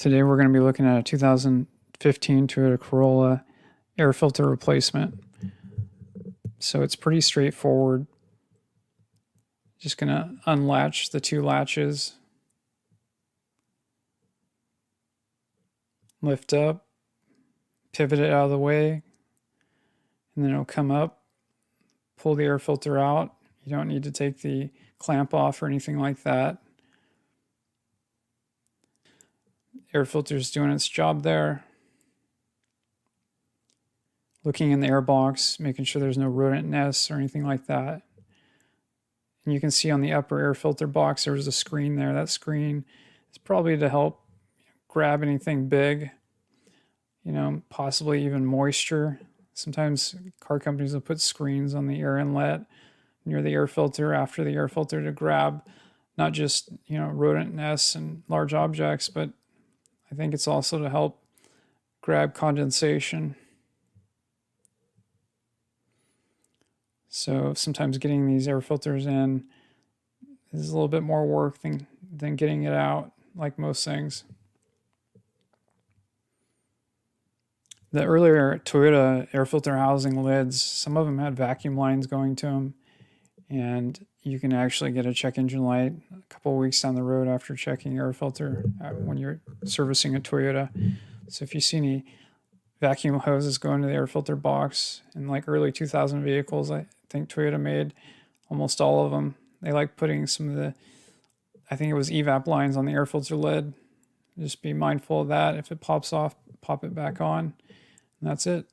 Today we're going to be looking at a 2015 Toyota Corolla air filter replacement. So it's pretty straightforward. Just going to unlatch the two latches, lift up, pivot it out of the way, and then it'll come up, pull the air filter out. You don't need to take the clamp off or anything like that. Air filter is doing its job there. Looking in the air box, making sure there's no rodent nests or anything like that. And you can see on the upper air filter box, there's a screen there. That screen is probably to help grab anything big, possibly even moisture. Sometimes car companies will put screens on the air inlet near the air filter, after the air filter, to grab not just, rodent nests and large objects, but I think it's also to help grab condensation. So sometimes getting these air filters in is a little bit more work than getting it out, like most things. The earlier Toyota air filter housing lids, some of them had vacuum lines going to them, and you can actually get a check engine light a couple of weeks down the road after checking air filter when you're servicing a Toyota. So if you see any vacuum hoses going to the air filter box in like early 2000 vehicles, I think Toyota made almost all of them. They like putting some of the, I think it was evap lines on the air filter lid. Just be mindful of that. If it pops off, pop it back on. And that's it.